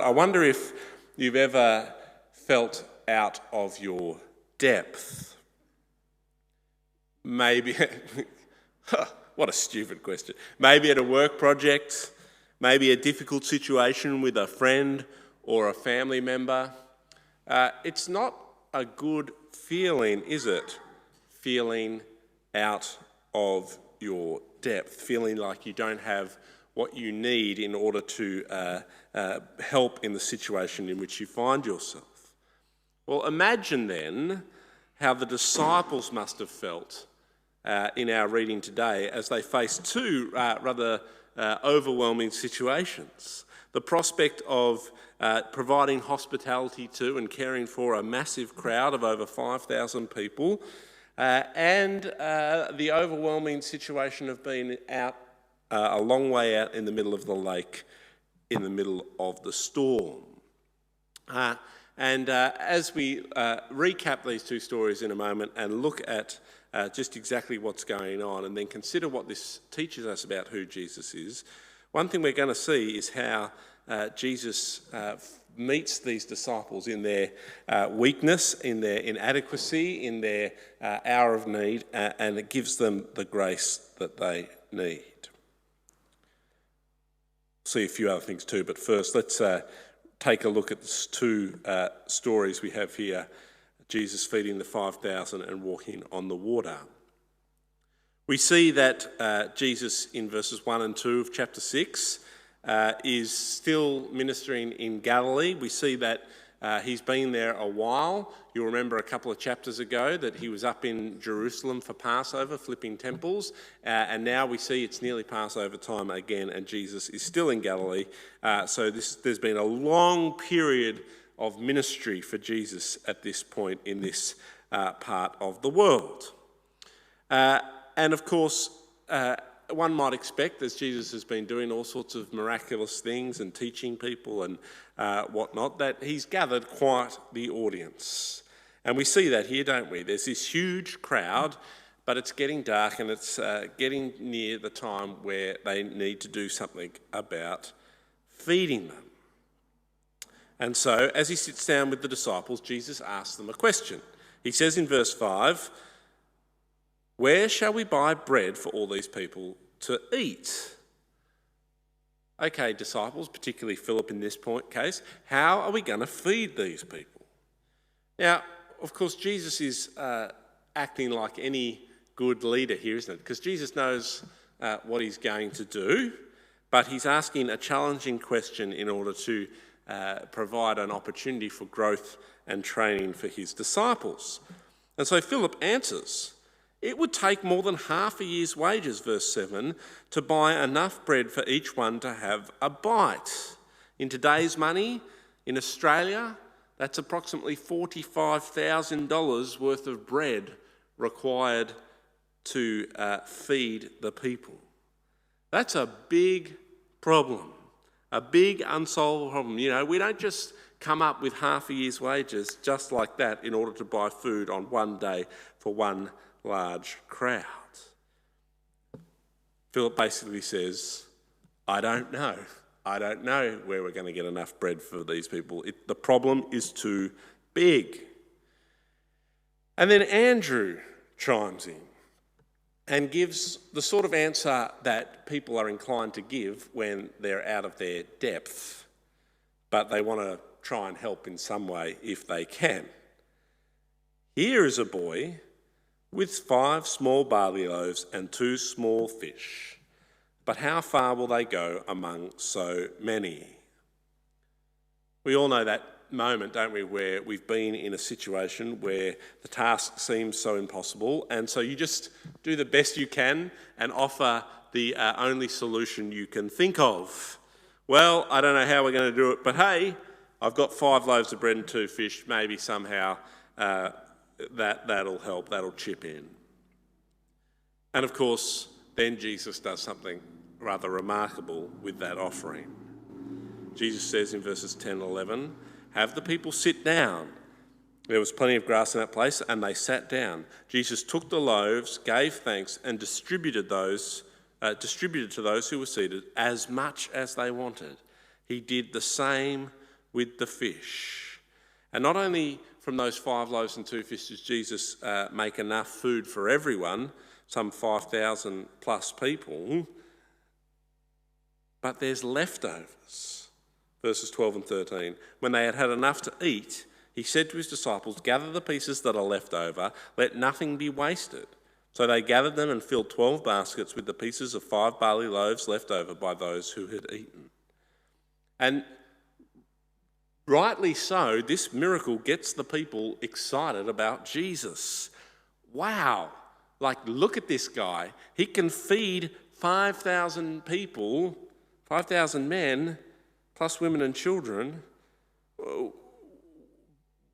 I wonder if you've ever felt out of your depth. Maybe, what a stupid question. Maybe at a work project, maybe a difficult situation with a friend or a family member. It's not a good feeling, is it? Feeling out of your depth, feeling like you don't have what you need in order to help in the situation in which you find yourself. Well, imagine then how the disciples must have felt in our reading today as they faced two rather overwhelming situations. The prospect of providing hospitality to and caring for a massive crowd of over 5,000 people, and the overwhelming situation of being out a long way out in the middle of the lake, in the middle of the storm. As we recap these two stories in a moment and look at just exactly what's going on and then consider what this teaches us about who Jesus is, one thing we're going to see is how Jesus meets these disciples in their weakness, in their inadequacy, in their hour of need, and it gives them the grace that they need. See a few other things too, but first let's take a look at the two stories we have here. Jesus feeding the 5,000 and walking on the water. We see that Jesus in verses 1 and 2 of chapter 6 is still ministering in Galilee. We see that he's been there a while. You'll remember a couple of chapters ago that he was up in Jerusalem for Passover, flipping temples, and now we see it's nearly Passover time again, and Jesus is still in Galilee. So there's been a long period of ministry for Jesus at this point in this part of the world. And of course, one might expect, as Jesus has been doing all sorts of miraculous things and teaching people and whatnot, that he's gathered quite the audience. And we see that here, don't we? There's this huge crowd, but it's getting dark and it's getting near the time where they need to do something about feeding them. And so, as he sits down with the disciples, Jesus asks them a question. He says in verse 5, "Where shall we buy bread for all these people to eat?" Okay, disciples, particularly Philip in this case, how are we going to feed these people? Now, of course, Jesus is acting like any good leader here, isn't it? Because Jesus knows what he's going to do, but he's asking a challenging question in order to provide an opportunity for growth and training for his disciples. And so Philip answers, "It would take more than half a year's wages," verse 7, "to buy enough bread for each one to have a bite." In today's money, in Australia, that's approximately $45,000 worth of bread required to feed the people. That's a big problem, a big unsolved problem. You know, we don't just come up with half a year's wages just like that in order to buy food on one day for one large crowd. Philip basically says, I don't know where we're going to get enough bread for these people. The problem is too big. And then Andrew chimes in and gives the sort of answer that people are inclined to give when they're out of their depth, but they want to try and help in some way if they can. "Here is a boy with 5 small barley loaves and 2 small fish. But how far will they go among so many?" We all know that moment, don't we, where we've been in a situation where the task seems so impossible, and so you just do the best you can and offer the only solution you can think of. Well, I don't know how we're going to do it, but hey, I've got 5 loaves of bread and 2 fish. Maybe somehow that'll help, that'll chip in. And of course, then Jesus does something rather remarkable with that offering. Jesus says in verses 10 and 11, "Have the people sit down." There was plenty of grass in that place, and they sat down. Jesus took the loaves, gave thanks, and distributed to those who were seated as much as they wanted. He did the same with the fish. And not only from those 5 loaves and 2 fish does Jesus make enough food for everyone, some 5,000 plus people, but there's leftovers. Verses 12 and 13. When they had had enough to eat, he said to his disciples, "Gather the pieces that are left over, let nothing be wasted." So they gathered them and filled 12 baskets with the pieces of 5 barley loaves left over by those who had eaten. And rightly so, this miracle gets the people excited about Jesus. Wow, like look at this guy. He can feed 5,000 people, 5,000 men, plus women and children,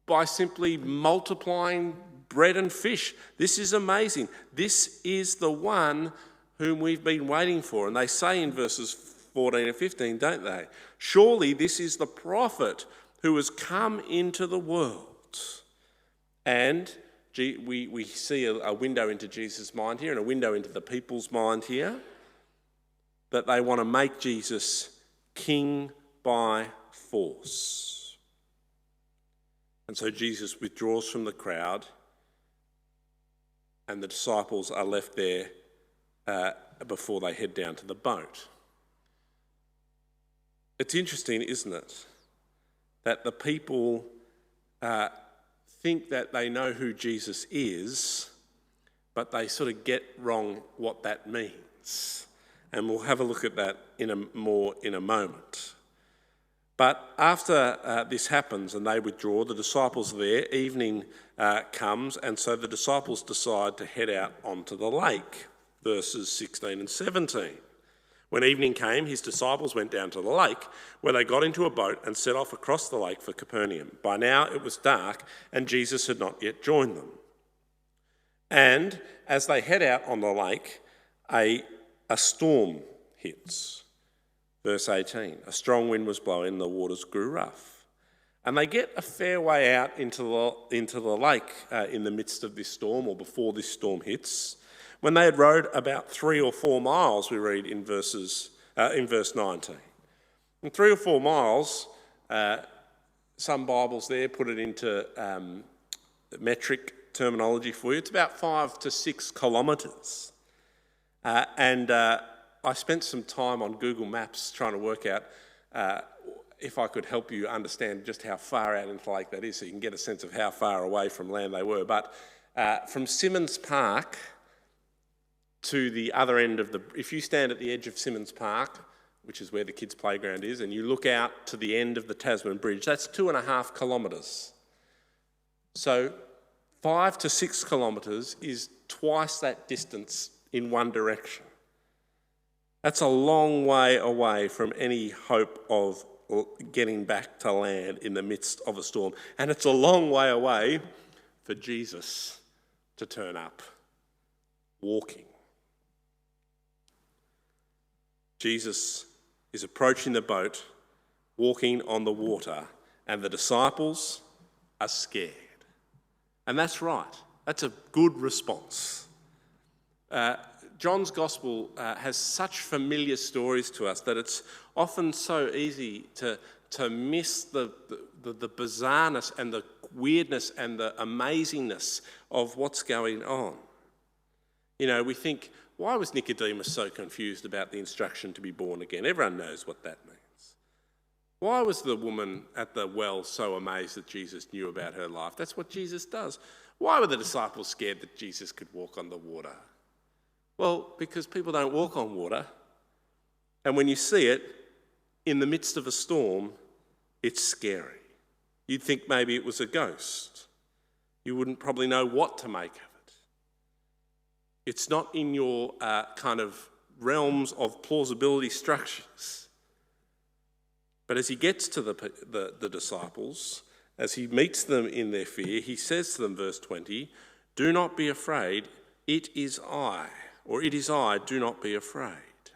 by simply multiplying bread and fish. This is amazing. This is the one whom we've been waiting for. And they say in verses 14 and 15, don't they? Surely this is the prophet who has come into the world. And we see a window into Jesus' mind here and a window into the people's mind here, that they want to make Jesus king by force. And so Jesus withdraws from the crowd and the disciples are left there before they head down to the boat. It's interesting, isn't it, that the people think that they know who Jesus is, but they sort of get wrong what that means. And we'll have a look at that in a moment. But after this happens and they withdraw, the disciples are there, evening comes, and so the disciples decide to head out onto the lake, verses 16 and 17. When evening came, his disciples went down to the lake, where they got into a boat and set off across the lake for Capernaum. By now it was dark, and Jesus had not yet joined them. And as they head out on the lake, a storm hits. Verse 18, a strong wind was blowing and the waters grew rough. And they get a fair way out into the lake in the midst of this storm, or before this storm hits. When they had rowed about 3 or 4 miles, we read in verse 19. And 3 or 4 miles, some Bibles there put it into metric terminology for you. It's about 5 to 6 kilometres. I spent some time on Google Maps trying to work out if I could help you understand just how far out into the lake that is, so you can get a sense of how far away from land they were. But from Symonds Park to the other end of if you stand at the edge of Symonds Park, which is where the kids' playground is, and you look out to the end of the Tasman Bridge, that's 2.5 kilometres. So 5 to 6 kilometres is twice that distance in one direction. That's a long way away from any hope of getting back to land in the midst of a storm. And it's a long way away for Jesus to turn up, walking. Jesus is approaching the boat, walking on the water, and the disciples are scared. And that's right. That's a good response. John's Gospel has such familiar stories to us that it's often so easy to miss the bizarreness and the weirdness and the amazingness of what's going on. You know, we think, why was Nicodemus so confused about the instruction to be born again? Everyone knows what that means. Why was the woman at the well so amazed that Jesus knew about her life? That's what Jesus does. Why were the disciples scared that Jesus could walk on the water? Well, because people don't walk on water. And when you see it in the midst of a storm, it's scary. You'd think maybe it was a ghost. You wouldn't probably know what to make of it. It's not in your kind of realms of plausibility structures. But as he gets to the disciples, as he meets them in their fear, he says to them, verse 20, "Do not be afraid, it is I. Or it is I, do not be afraid."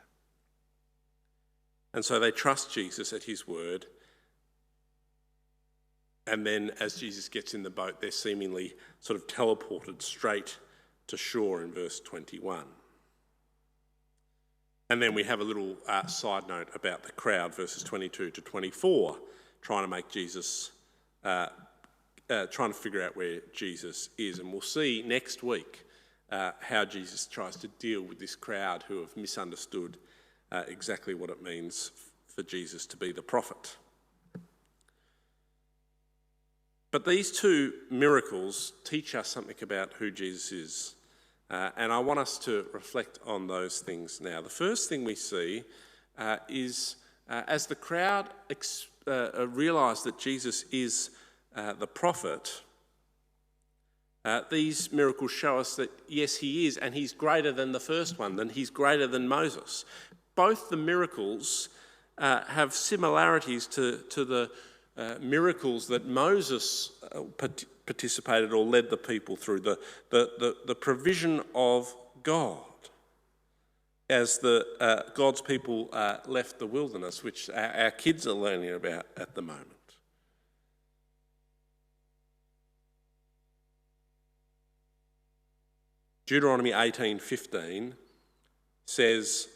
And so they trust Jesus at his word. And then as Jesus gets in the boat, they're seemingly sort of teleported straight to shore in verse 21. And then we have a little side note about the crowd, verses 22 to 24. trying to make Jesus, trying to figure out where Jesus is. And we'll see next week how Jesus tries to deal with this crowd who have misunderstood exactly what it means for Jesus to be the prophet. But these two miracles teach us something about who Jesus is. And I want us to reflect on those things now. The first thing we see is as the crowd realise that Jesus is the prophet, these miracles show us that, yes, he is, and he's greater than the first one, and he's greater than Moses. Both the miracles have similarities to the miracles that Moses participated or led the people through, the provision of God as God's people left the wilderness, which our kids are learning about at the moment. Deuteronomy 18:15 says,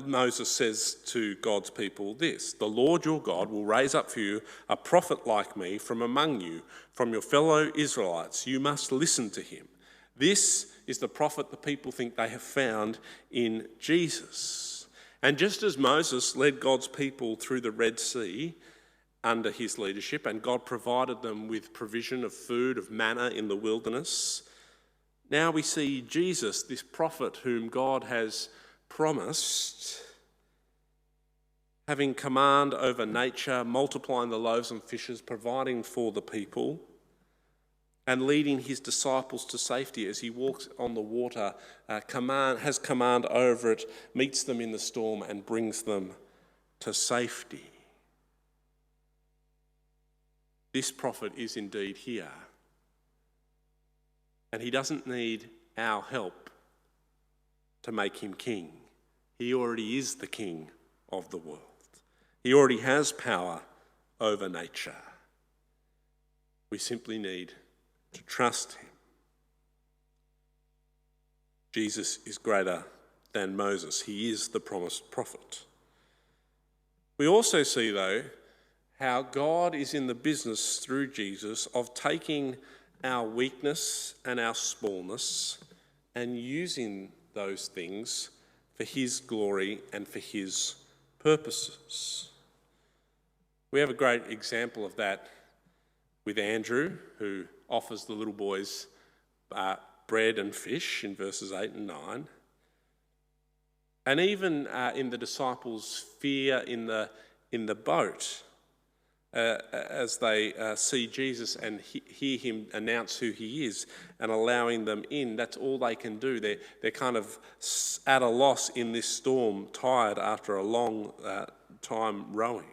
Moses says to God's people this: "The Lord your God will raise up for you a prophet like me from among you, from your fellow Israelites. You must listen to him." This is the prophet the people think they have found in Jesus. And just as Moses led God's people through the Red Sea under his leadership, and God provided them with provision of food, of manna in the wilderness, now we see Jesus, this prophet whom God has promised, having command over nature, multiplying the loaves and fishes, providing for the people, and leading his disciples to safety as he walks on the water, has command over it, meets them in the storm and brings them to safety. This prophet is indeed here. And he doesn't need our help to make him king. He already is the king of the world. He already has power over nature. We simply need to trust him. Jesus is greater than Moses. He is the promised prophet. We also see, though, how God is in the business through Jesus of taking our weakness and our smallness and using those things for his glory and for his purposes. We have a great example of that with Andrew, who offers the little boys bread and fish in verses 8 and 9. And even in the disciples' fear in the boat, as they see Jesus and hear him announce who he is and allowing them in, that's all they can do. They're kind of at a loss in this storm, tired after a long time rowing.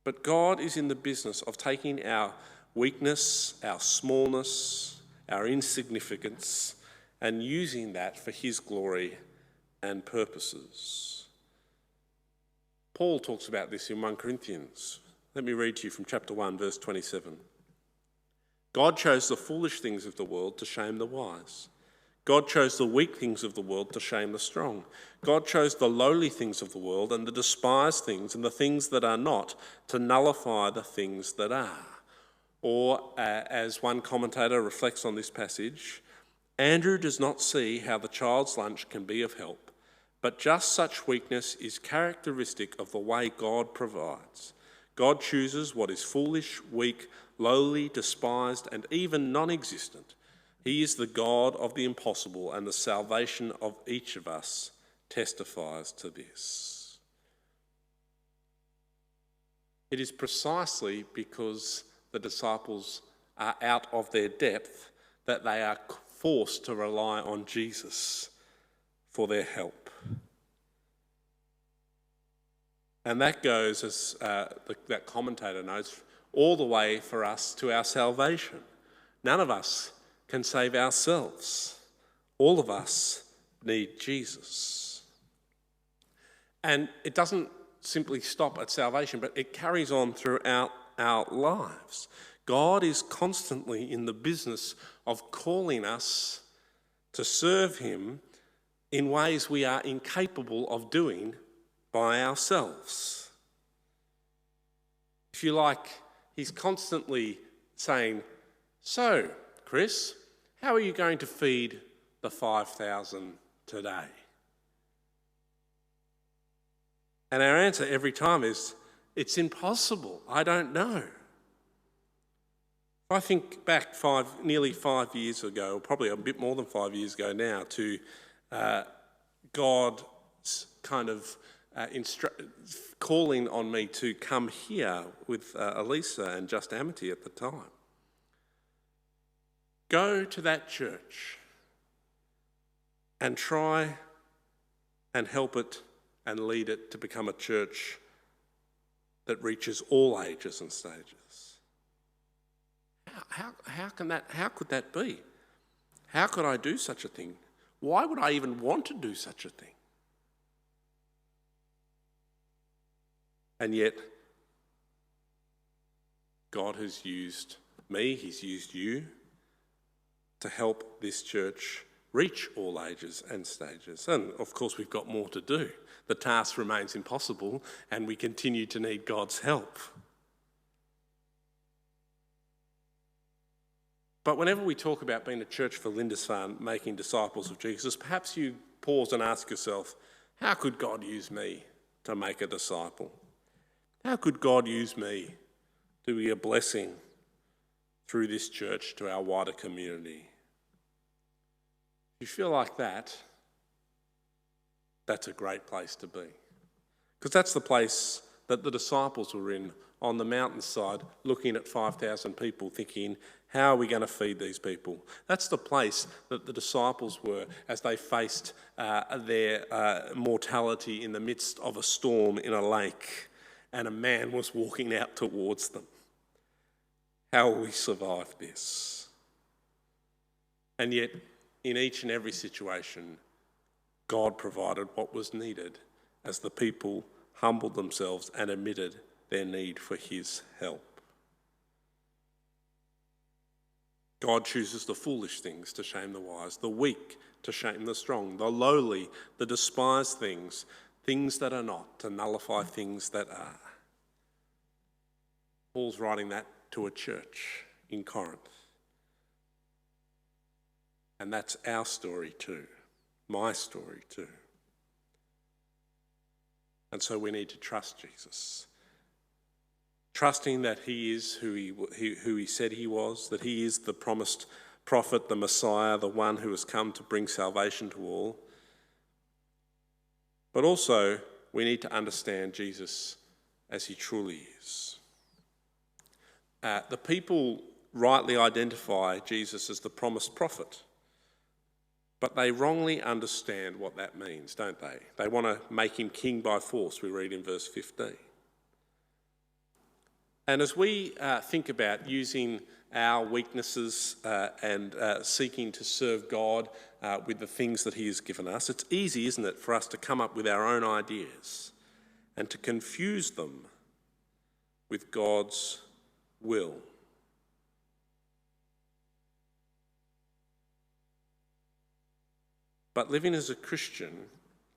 But God is in the business of taking our weakness, our smallness, our insignificance, and using that for his glory and purposes. Paul talks about this in 1 Corinthians. Let me read to you from chapter 1, verse 27. God chose the foolish things of the world to shame the wise. God chose the weak things of the world to shame the strong. God chose the lowly things of the world and the despised things and the things that are not to nullify the things that are. Or, as one commentator reflects on this passage, Andrew does not see how the child's lunch can be of help, but just such weakness is characteristic of the way God provides. God chooses what is foolish, weak, lowly, despised, and even non-existent. He is the God of the impossible, and the salvation of each of us testifies to this. It is precisely because the disciples are out of their depth that they are forced to rely on Jesus for their help. And that goes, as that commentator notes, all the way for us to our salvation. None of us can save ourselves. All of us need Jesus. And it doesn't simply stop at salvation, but it carries on throughout our lives. God is constantly in the business of calling us to serve him in ways we are incapable of doing by ourselves. If you like, he's constantly saying, "So, Chris, how are you going to feed the 5,000 today?" And our answer every time is, "It's impossible. I don't know." I think back nearly 5 years ago, or probably a bit more than 5 years ago now, to God's kind of calling on me to come here with Elisa and Just Amity at the time. Go to that church and try and help it and lead it to become a church that reaches all ages and stages. How could that be? How could I do such a thing? Why would I even want to do such a thing? And yet, God has used me, he's used you to help this church reach all ages and stages. And of course, we've got more to do. The task remains impossible, and we continue to need God's help. But whenever we talk about being a church for Lindisfarne, making disciples of Jesus, perhaps you pause and ask yourself, how could God use me to make a disciple? How could God use me to be a blessing through this church to our wider community? If you feel like that, that's a great place to be. Because that's the place that the disciples were in on the mountainside, looking at 5,000 people, thinking, how are we going to feed these people? That's the place that the disciples were as they faced their mortality in the midst of a storm in a lake, and a man was walking out towards them. How will we survive this? And yet, in each and every situation, God provided what was needed as the people humbled themselves and admitted their need for his help. God chooses the foolish things to shame the wise, the weak to shame the strong, the lowly, the despised things, things that are not, to nullify things that are. Paul's writing that to a church in Corinth. And that's our story too, my story too. And so we need to trust Jesus. Trusting that he is who he said he was, that he is the promised prophet, the Messiah, the one who has come to bring salvation to all. But also, we need to understand Jesus as he truly is. The people rightly identify Jesus as the promised prophet, but they wrongly understand what that means, don't they? They want to make him king by force, we read in verse 15. And as we think about using our weaknesses and seeking to serve God with the things that he has given us, it's easy, isn't it, for us to come up with our own ideas and to confuse them with God's will. But living as a Christian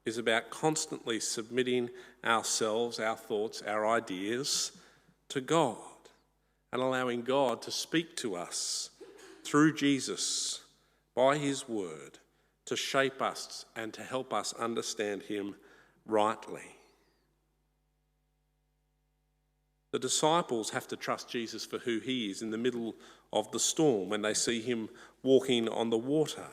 is about constantly submitting ourselves, our thoughts, our ideas to God and allowing God to speak to us through Jesus by his word to shape us and to help us understand him rightly. The disciples have to trust Jesus for who he is in the middle of the storm when they see him walking on the water.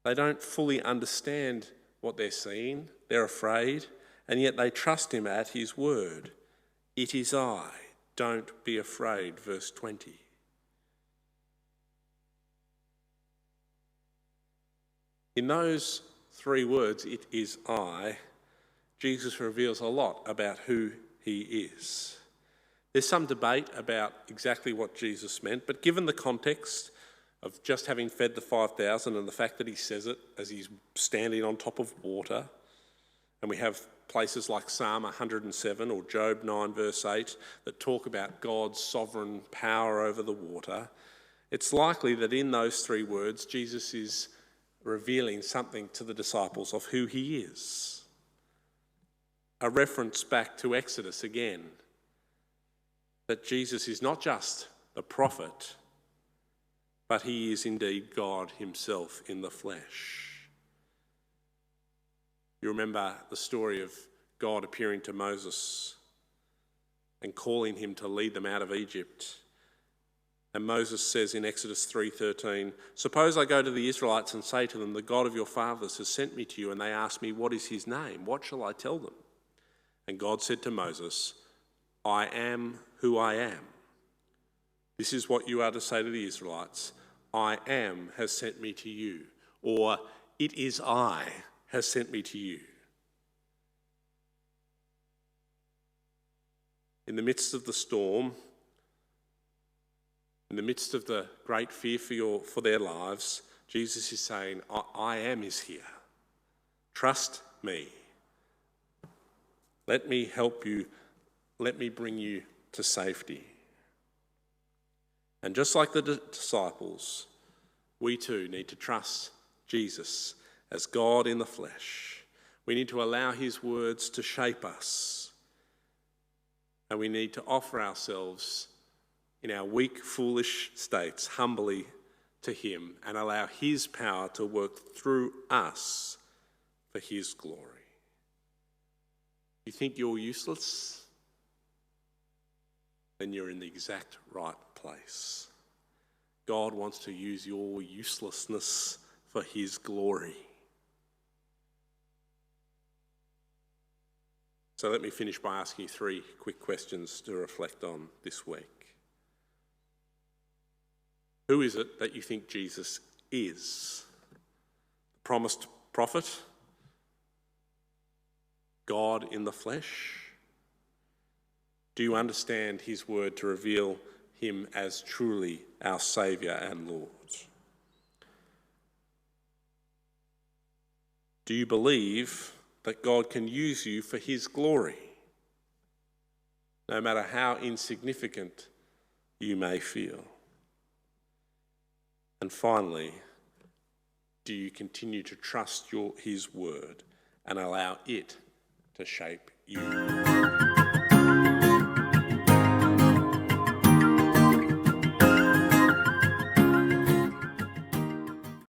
They don't fully understand what they're seeing, they're afraid, and yet they trust him at his word. It is I, don't be afraid, verse 20. In those three words, it is I, Jesus reveals a lot about who he is. There's some debate about exactly what Jesus meant, but given the context of just having fed the 5,000 and the fact that he says it as he's standing on top of water, and we have places like Psalm 107 or Job 9 verse 8 that talk about God's sovereign power over the water, it's likely that in those three words Jesus is revealing something to the disciples of who he is. a reference back to Exodus again, that Jesus is not just the prophet, but he is indeed God himself in the flesh. You remember the story of God appearing to Moses and calling him to lead them out of Egypt. And Moses says in Exodus 3:13, "Suppose I go to the Israelites and say to them, 'The God of your fathers has sent me to you,' and they ask me, 'What is his name?' What shall I tell them?" And God said to Moses, "I am who I am. This is what you are to say to the Israelites, 'I am has sent me to you,' or 'It is I has sent me to you.'" In the midst of the storm, in the midst of the great fear for their lives, Jesus is saying, I am is here. Trust me. Let me help you. Let me bring you to safety. And just like the disciples, we too need to trust Jesus as God in the flesh. We need to allow his words to shape us. And we need to offer ourselves in our weak, foolish states humbly to him and allow his power to work through us for his glory. You think you're useless? Then you're in the exact right place. God wants to use your uselessness for his glory. So let me finish by asking you 3 quick questions to reflect on this week. Who is it that you think Jesus is? The promised prophet? God in the flesh? Do you understand his word to reveal him as truly our Saviour and Lord? Do you believe that God can use you for his glory, no matter how insignificant you may feel? And finally, do you continue to trust his word and allow it to shape you?